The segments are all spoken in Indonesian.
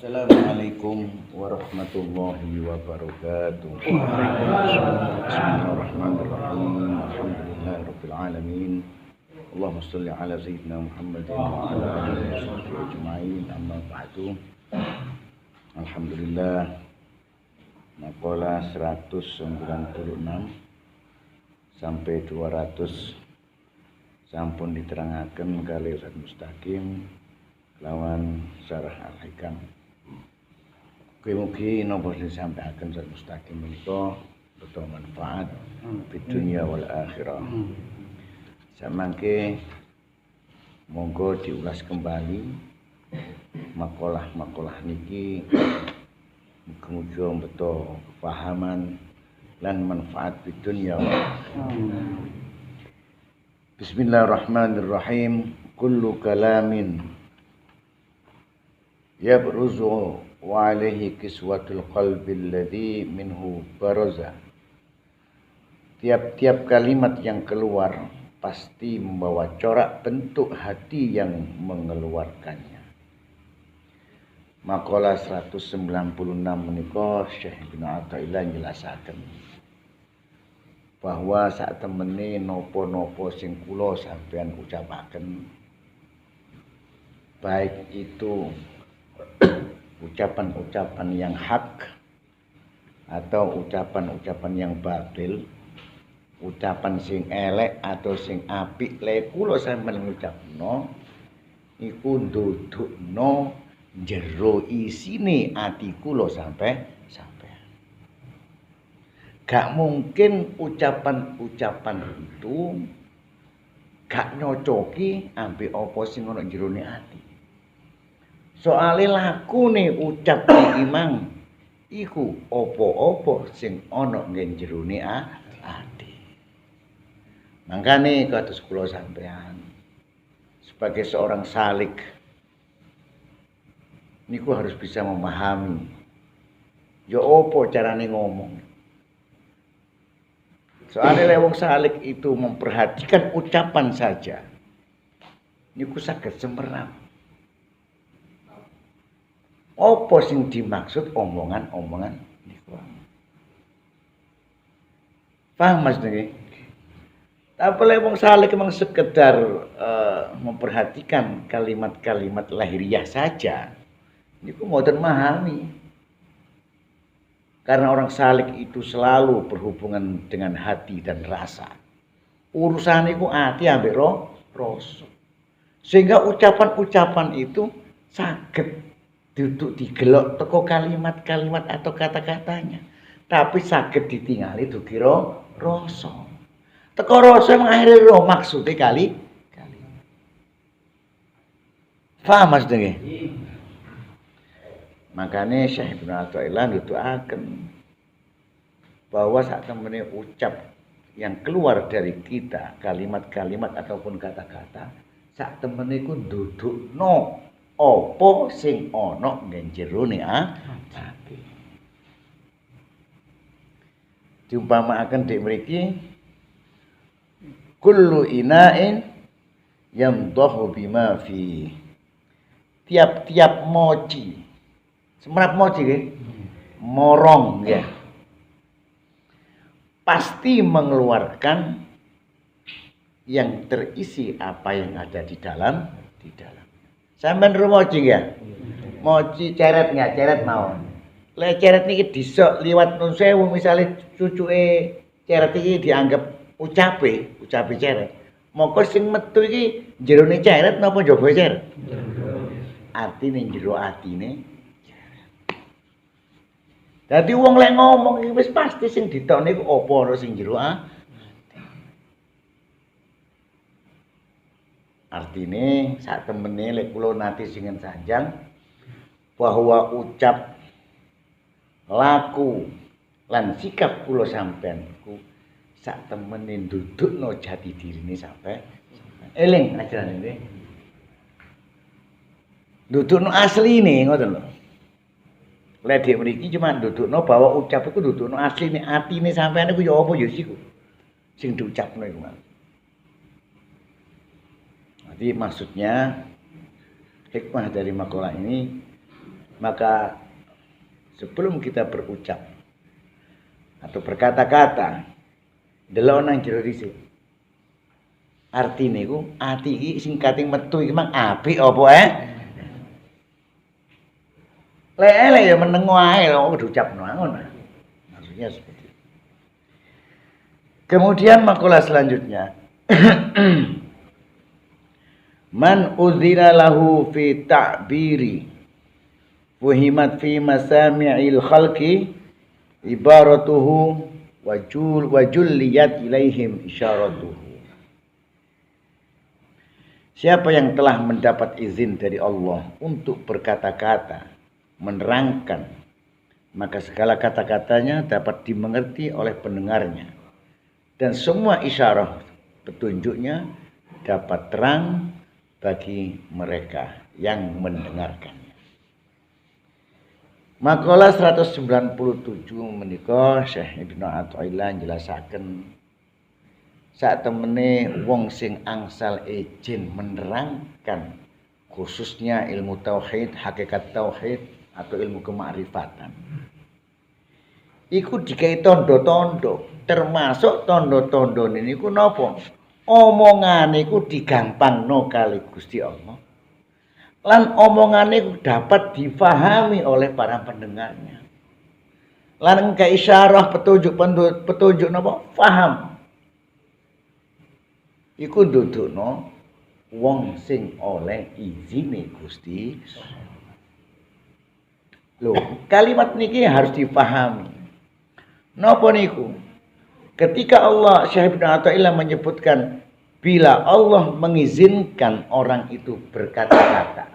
Assalamualaikum warahmatullahi wabarakatuh. Bismillahirrahmanirrahim. Alhamdulillahirabbil alamin. Allahumma shalli ala sayyidina Muhammadin wa ala alihi washabbihi ajmain. Amma ba'du. Alhamdulillah. Maqalah 196 sampai 200 sampun diterangaken kali Ustaz Mustaqim lawan Syarah Al-Hikam. Mugi-mugi napa sing disampaikan Ustaz Mustaqim menika beto manfaat di dunia wal akhirah. Samangke monggo diulas kembali makalah-makalah niki mugi-mugi beto kepahaman lan manfaat di dunia wal akhirah. Bismillahirrahmanirrahim. Kullu kalamin yabruzu wa alaihi kiswatul qalbi alladhi minhu baraza. Tiap-tiap kalimat yang keluar pasti membawa corak bentuk hati yang mengeluarkannya. Maqalah 196 menika Syekh Ibnu Athaillah njelasaken bahwa sak temene napa-napa sing kula sampeyan ucapaken, baik itu ucapan-ucapan yang hak atau ucapan-ucapan yang batil, ucapan sing elek atau sing apik, le kula sampeyan ngucapno iku ndudukno jero isine ati kula sampeyan. Gak mungkin ucapan-ucapan itu gak nyocoki ambek apa sing ana jerone ati. Soale lakune ucap iki mang iku apa-apa sing ana ngen jerone ati. Mangkane kados kula sampeyan sebagai seorang salik niku harus bisa memahami ya apa carane ngomong. Soalnya lewong salik itu memperhatikan ucapan saja niku saged semerap. Apa sing dimaksud omongan-omongan niku. Paham Mas niki? Tapi lewong salik memang sekedar memperhatikan kalimat-kalimat lahiriah saja niku mboten memahami. Karena orang salik itu selalu berhubungan dengan hati dan rasa. Urusan itu hati ambek rasa. Sehingga ucapan-ucapan itu saged duduk digelok teko kalimat-kalimat atau kata-katanya. Tapi saged ditingali dugi rasa. Teko rasa mengakhiri maksudnya kali. Paham Mas nggih? Makanya Syekh Ibnu Athaillah nuduhaken bahwa saat temene ucap yang keluar dari kita, kalimat-kalimat ataupun kata-kata, saat temene iku ndudukno apa sing ana ngen jerone ati. Diumpamaken dek mriki kullu ina'in yamdahu bima fi. Tiap-tiap moci semerap moci nggih. Morong ya. Pasti mengeluarkan yang terisi apa yang ada di dalam. Sampeyan rumoci ya? Moci ceret enggak? Ceret mawon. Le ceret niki disok liwat nun sewu misale cucuke ceret iki dianggap ucape ceret. Moko sing metu iki jerone ceret napa njaba ceret? Artine jero atine. Dadi wong lek ngomong iki wis pasti sing ditokne iku apa ora sing jero Artine sak temene lek kula nate singen sanjang bahwa ucap, laku lan sikap kula sampean iku sak temene ndudukno jati dirine sampean. Eling ajaran iki. Ndudukno asline ngoten lho. Lek dhek mriki cuma ndudukno bahwa ucap iku ndudukno asline atine sampean iku ya apa ya siku sing diucapno iku. Jadi maksudnya hikmah dari makalah ini Maka sebelum kita berucap atau berkata-kata, delok nang jero dhisik. Artine iku ati iki sing kating metu iki mang apik apa Lek ya meneng wae kok diucapno ngono. Maksudnya seperti itu. Kemudian makalah selanjutnya. Man uzina lahu fi ta'biri fuhimat fi masami'il khalqi ibaratuhu wa julliyat ilaihim isyaratuhu. Siapa yang telah mendapat izin dari Allah untuk berkata-kata, menerangkan, maka segala kata-katanya dapat dimengerti oleh pendengarnya. Dan semua isyarah petunjuknya dapat terang bagi mereka yang mendengarkannya. Makalah 197 menika Syekh Ibnu Athaillah njelasaken saat temene wong sing angsal izin menerangkan khususnya ilmu tauhid, hakikat tauhid atau ilmu kemakrifatan. Iku dikai tondo-tondo, termasuk tondo-tondo niku napa? Omongane iku digampangno kali Gusti Allah. Lan omongane iku dapat difahami oleh para pendengarnya. Lan engka isyarah petunjuk napa? Faham. Iku ndudukno wong sing oleh izine Gusti. Loh, kalimat niki harus dipahami. Napa niku? Ketika Allah Syekh Ibnu Athaillah menyebutkan bila Allah mengizinkan orang itu berkata-kata,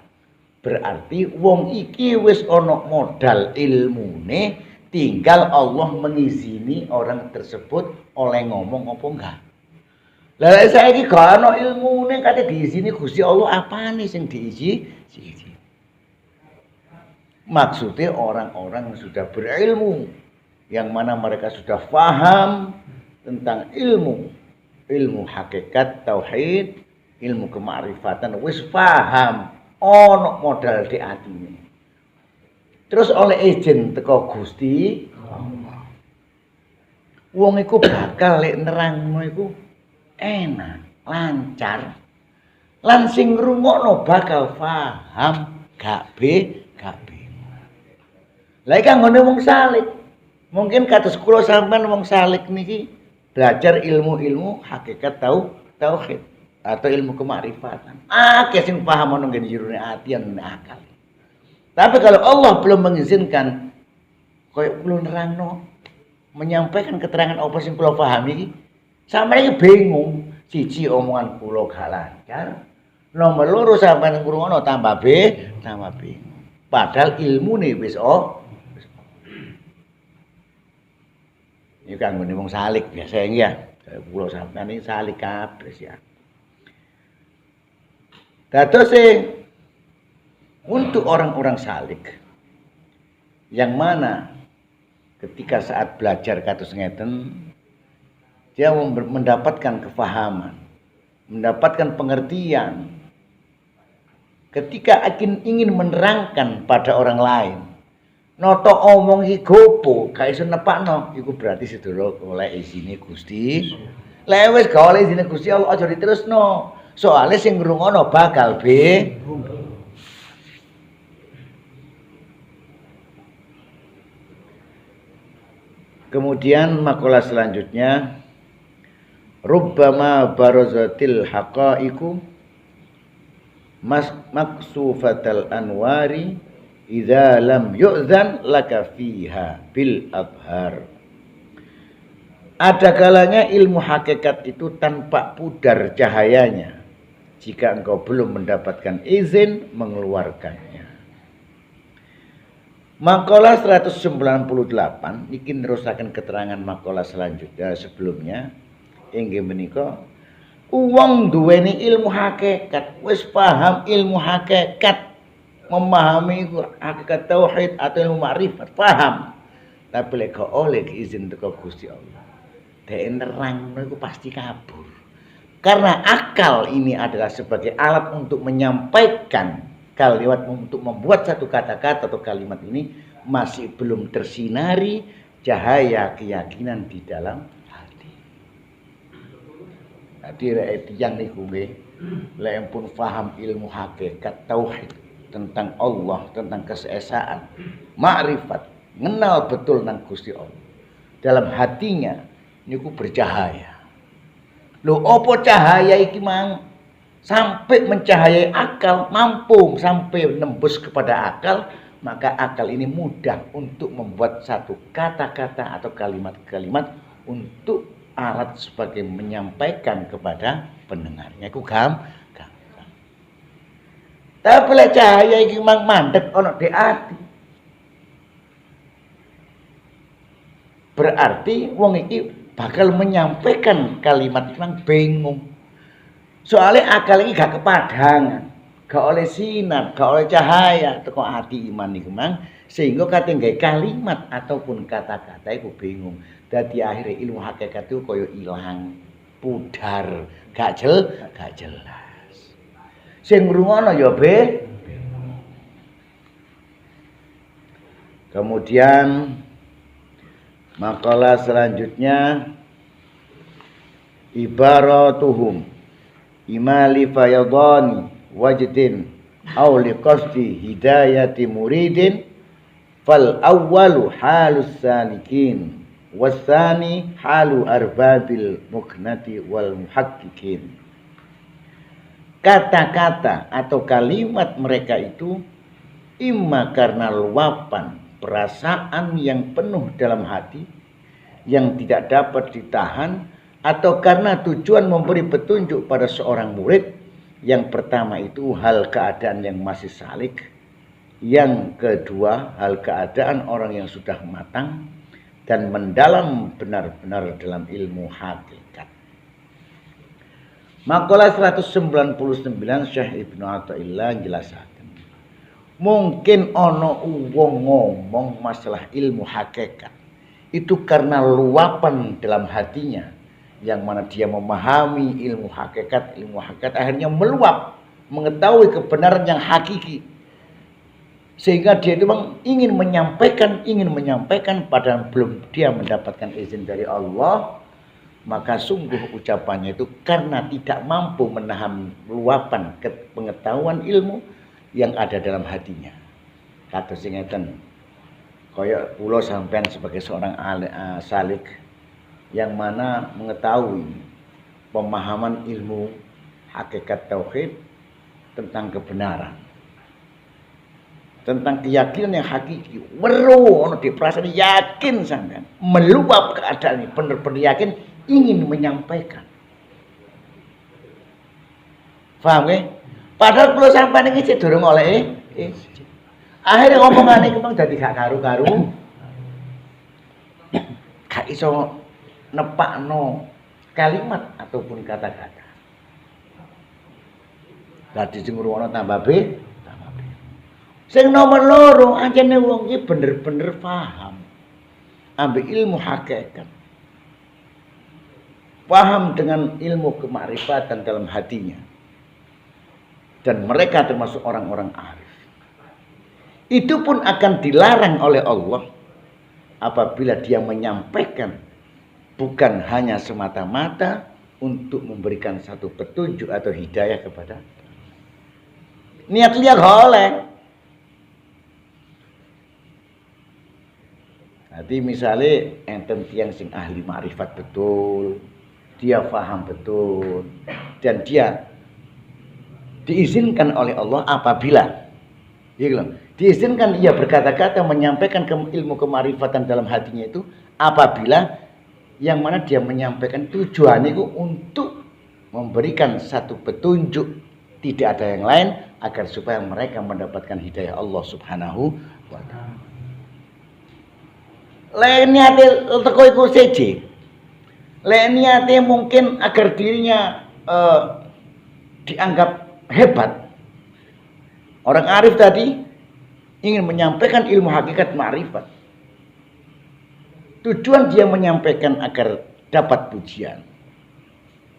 berarti wong iki wis ana modal ilmune, tinggal Allah mengizini orang tersebut oleh ngomong apa enggak. Lah saiki gak ana ilmune kate diizini Gusti Allah, apane sing diizini? Maksudnya orang-orang sudah berilmu, yang mana mereka sudah paham tentang ilmu hakikat tauhid, ilmu kemakrifatan, wis paham, ono modal di atine. Terus oleh izin teko Gusti Allah, wong iku bakal lek nerangno iku enak, lancar. Lan sing ngrungokno bakal paham, gak bingung. Lah iki anggone wong salik. Mungkin kados kula sampean wong salik niki belajar ilmu-ilmu hakikat tauhid atau ilmu kemakrifatan. Akeh sing paham ono ngene jerone ati lan akal. Tapi kalau Allah belum mengizinkan koyo kula nerangno menyampaikan keterangan apa sing kula pahami iki, sampeyan iki bingung. Siji omongan kula gak lancar, nomor loro sampeyan ngrungokno tambah bingung. Padahal ilmune wis ini kan wong salik biasa ya. Kula sampeyan iki salik kabeh ya. Dados untuk orang-orang salik yang mana ketika saat belajar kados ngeten dia mendapatkan kefahaman, mendapatkan pengertian. Ketika ingin menerangkan pada orang lain, noto omong iki gopo, gak iso nepakno, iku berarti sedulur oleh izine Gusti. Lek wis gak oleh izine Gusti Allah aja diterusno. Soale sing ngrungokno bakal bingung. Kemudian makalah selanjutnya, rubbama barazatil haqaiqu maksufatal anwari idza lam yu'zan laka fiha bil abhar. Ada kalanya ilmu hakikat itu tampak pudar cahayanya jika engkau belum mendapatkan izin mengeluarkannya. Makalah 198 iki nerusaken keterangan makalah selanjutnya sebelumnya inggih menika wong duweni ilmu hakikat, wis paham ilmu hakikat, memahami hakikat tauhid atau ilmu makrifat, paham. Tapi lek gak oleh izin teko Gusti Allah, dek nerangno iku pasti kabur. Karena akal ini adalah sebagai alat untuk menyampaikan kalimat untuk membuat satu kata-kata atau kalimat ini masih belum tersinari cahaya keyakinan di dalam hati. Jadi yang niku nggih, lek pun paham ilmu hakikat tauhid tentang Allah, tentang keseesaan, makrifat, kenal betul nang Gusti Allah. Dalam hatinya niku bercahaya. Lho apa cahaya iki mang? Sampai mencahayai akal, mampu sampai menembus kepada akal, maka akal ini mudah untuk membuat satu kata-kata atau kalimat-kalimat untuk alat sebagai menyampaikan kepada pendengarnya. Iku gampang. Tapi lek cahaya iki mang mandek ana di ati. Berarti wong iki bakal menyampaikan kalimat mang bingung. Soalnya akal ini gak kepadangan, gak oleh sinar, gak oleh cahaya teko ati iman iku mang, sehingga kate nggawe kalimat ataupun kata-kata iku bingung. Dadi akhirnya ilmu hakikat itu koyo ilang, pudar, gak jelas. Sing ngrungono ya Kemudian makalah selanjutnya ibaratuhum imali fayadani wajdin aw liqasdi hidayati muridin fal awwalu halus salikin wasani halu arbabil muknati wal muhaqqiqin. Kata-kata atau kalimat mereka itu imma karena luapan perasaan yang penuh dalam hati yang tidak dapat ditahan, atau karena tujuan memberi petunjuk pada seorang murid. Yang pertama itu hal keadaan yang masih salik, yang kedua hal keadaan orang yang sudah matang dan mendalam benar-benar dalam ilmu hakikat. Makalah 199 Syekh Ibnu Athaillah menjelaskan, mungkin ono wong ngomong masalah ilmu hakikat itu karena luapan dalam hatinya, yang mana dia memahami ilmu hakikat akhirnya meluap, mengetahui kebenaran yang hakiki, sehingga dia itu ingin menyampaikan padahal belum dia mendapatkan izin dari Allah. Maka sungguh ucapannya itu karena tidak mampu menahan luapan pengetahuan ilmu yang ada dalam hatinya. Kata sing ngeten, kaya kula sampean sebagai seorang salik yang mana mengetahui pemahaman ilmu hakikat tauhid tentang kebenaran, tentang keyakinan yang hakiki, weruh ono di perasaan yakin sampean, meluap keadaan ini, benar-benar yakin ingin menyampaikan. Paham nggih? Padahal kula sampean iki durung oleh akhirnya ngomongane iki dadi gak karu-karu. Gak iso nepakno kalimat ataupun kata-kata. Dadi sing ngrungokno tambah be. Sing nomor loro anjene wong iki bener-bener paham ambek ilmu hakikat. Paham dengan ilmu kemakrifatan dalam hatinya. Dan mereka termasuk orang-orang arif. Itu pun akan dilarang oleh Allah apabila dia menyampaikan bukan hanya semata-mata untuk memberikan satu petunjuk atau hidayah kepada niat lihat oleh. Nanti misalnya enten tiang sing ahli ma'rifat betul, dia paham betul, dan dia diizinkan oleh Allah apabila diizinkan ia berkata-kata menyampaikan ilmu kemarifatan dalam hatinya itu apabila yang mana dia menyampaikan tujuannya itu untuk memberikan satu petunjuk, tidak ada yang lain, agar supaya mereka mendapatkan hidayah Allah Subhanahu wa ta'ala. Lain niate teko iku seje. Lain niate mungkin agar dirinya dianggap hebat. Orang arif tadi ingin menyampaikan ilmu hakikat ma'rifat. Tujuan dia menyampaikan agar dapat pujian.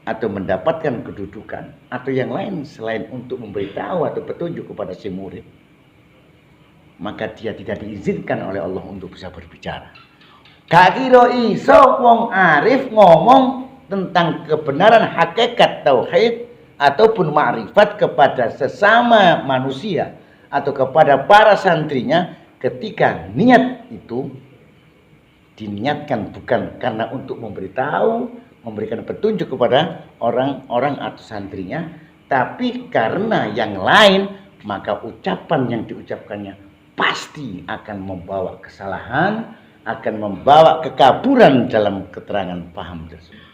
atau mendapatkan kedudukan atau yang lain selain untuk memberitahu atau petunjuk kepada si murid, maka dia tidak diizinkan oleh Allah untuk bisa berbicara. Gak kira iso wong arif ngomong tentang kebenaran hakikat tauhid ataupun ma'rifat kepada sesama manusia atau kepada para santrinya ketika niat itu diniatkan bukan karena untuk memberitahu, memberikan petunjuk kepada orang-orang atau santrinya, tapi karena yang lain, maka ucapan yang diucapkannya pasti akan membawa kesalahan, akan membawa kekaburan dalam keterangan paham tersebut.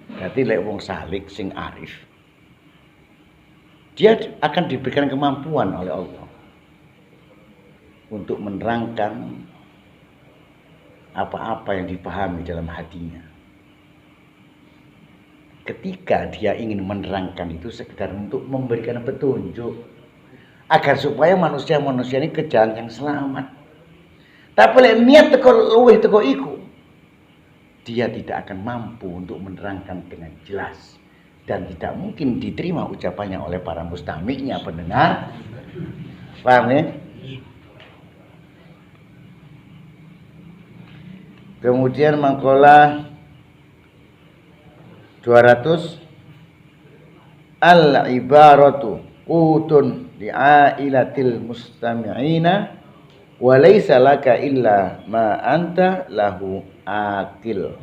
Berarti lek wong salik sing arif, dia akan diberikan kemampuan oleh Allah untuk menerangkan apa-apa yang dipahami dalam hatinya. Ketika dia ingin menerangkan itu sekedar untuk memberikan petunjuk agar supaya manusia-manusia ini ke jalan yang selamat. Tapi lek niat teko luwih teko iku, dia tidak akan mampu untuk menerangkan dengan jelas dan tidak mungkin diterima ucapannya oleh para mustami'nya, pendengar. Paham ya? Kemudian mangkola 200 al-ibaratu qutun li'ailatil mustami'ina wa laysa laka illa ma anta lahu akil.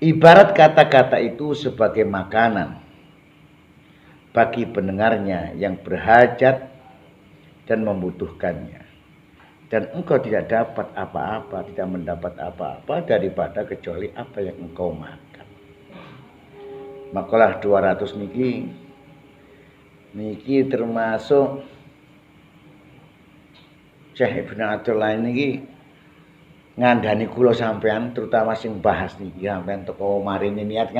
Ibarat kata-kata itu sebagai makanan bagi pendengarnya yang berhajat dan membutuhkannya. Dan engkau tidak dapat apa-apa, tidak mendapat apa-apa daripada kecuali apa yang engkau makan. Makalah 200 niki termasuk Syekh Ibnu Athaillah niki ngandani kula sampean, terutama sing bahas niki sampean teko marine niat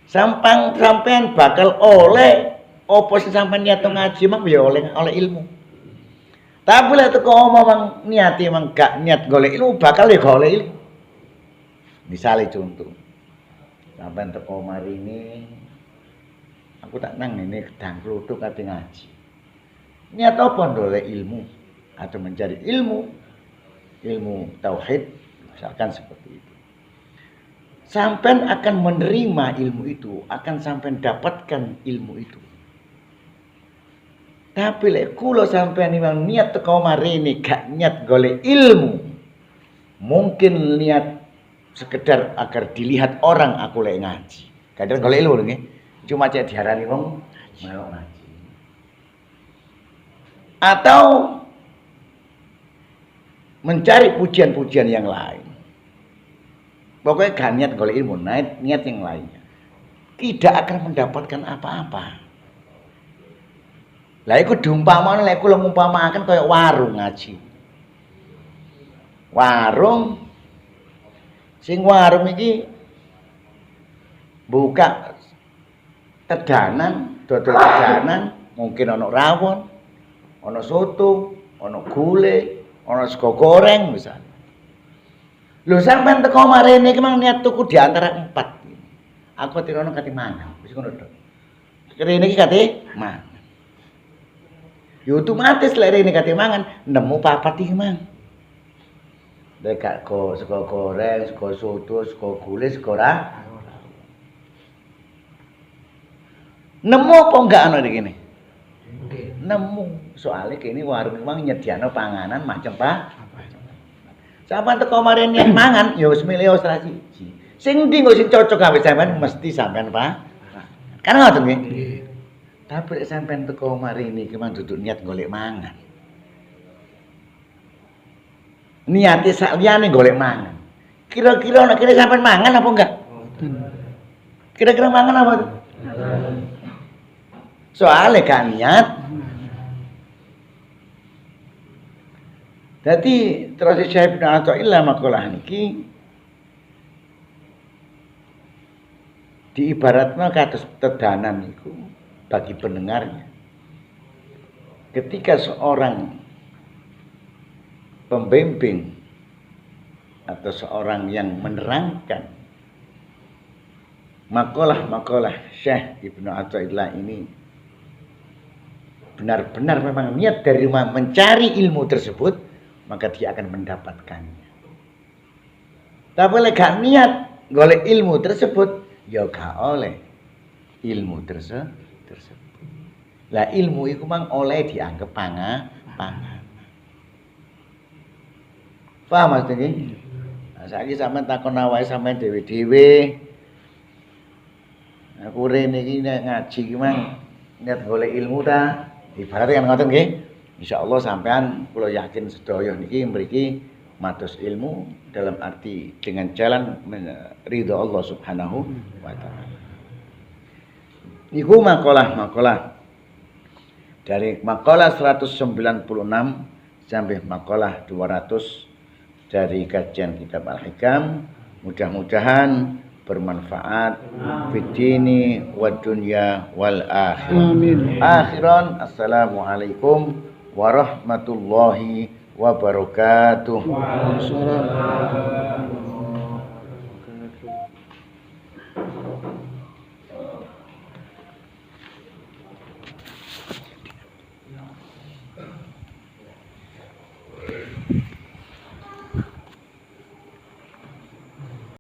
sampean bakal oleh apa sing sampean niat ngaji mah ya oleh ilmu. Tapi lek teko omong niati emang gak niat golek ilmu bakal ya golek ilmu. Misale contoh. Sampeyan teko marine aku tak nang ngene gedang kluthuk kate ngaji. Niat apa golek ilmu atau mencari ilmu tauhid misalkan seperti itu. Sampeyan akan menerima ilmu itu, akan sampeyan dapatkan ilmu itu. Tapi lek kula sampean memang niat teko marene gak niat golek ilmu. Mungkin niat sekedar agar dilihat orang aku lek ngaji. Kadang golek ilmu nggih. Cuma cek diarani wong melok ngaji. Atau mencari pujian-pujian yang lain. Pokoknya gak niat golek ilmu, niat yang lainnya. Tidak akan mendapatkan apa-apa. Lah iku diumpamane lek kula ngumpamaken kaya warung ngaji. Warung sing warung iki buka tedanan, dodol tedanan, mungkin ana rawon, ana soto, ana gulai, ana sego goreng misalnya. Lho sampean teko marene iki mang niat tuku di antara 4. Aku tirono kate mangan, wis ngono tok. Kene iki kate mangan. Ya otomatis lek rene kate mangan nemu papat iki mang. Lek gak sego goreng, sego soto, sego gulai, sego rawon. Nemu apa enggak ana iki kene? Nemu. Soale kene warung mang nyediano panganan macam sampean teko marene mangan ya wis milih ora siji. Sing ndi kok sing cocok gawe sampean mesti sampean Pak. Kan ngoten nggih. Tapi lek sampean teko marene iki mang duduk niat golek mangan. Niate sak liyane golek mangan. Kira-kira nek kene sampean mangan apa enggak? Kira-kira mangan apa? Soale gak niat. Dadi terus Syekh Ibnu Athaillah makalah niki diibaratna kados tedanan niku bagi pendengarnya. Ketika seorang pembimbing atau seorang yang menerangkan makalah Syekh Ibnu Athaillah ini benar-benar memang niat dari mencari ilmu tersebut, maka dia akan mendapatkannya. Tapi oleh gak niat golek ilmu tersebut, ya gak oleh ilmu tersebut. Lah ilmu itu mang oleh dianggap pangan. Paham Mas ini? Nah, saiki sampean takon awake sampean dhewe-dhewe. Aku rene iki nek ngaji ki mang niat golek ilmu ta. Ibaratnya kan ngoten nggih. Insyaallah sampean kula yakin sedaya niki mriki matos ilmu dalam arti dengan jalan ridho Allah Subhanahu wa taala. Iku makalah dari makalah 196 sampai makalah 200 dari kajian kitab Al-Hikam. Mudah-mudahan bermanfaat fid dini wad dunya wal akhirah. Amin. Akhiran, assalamualaikum warahmatullahi wabarakatuh. Waalaikumsalam.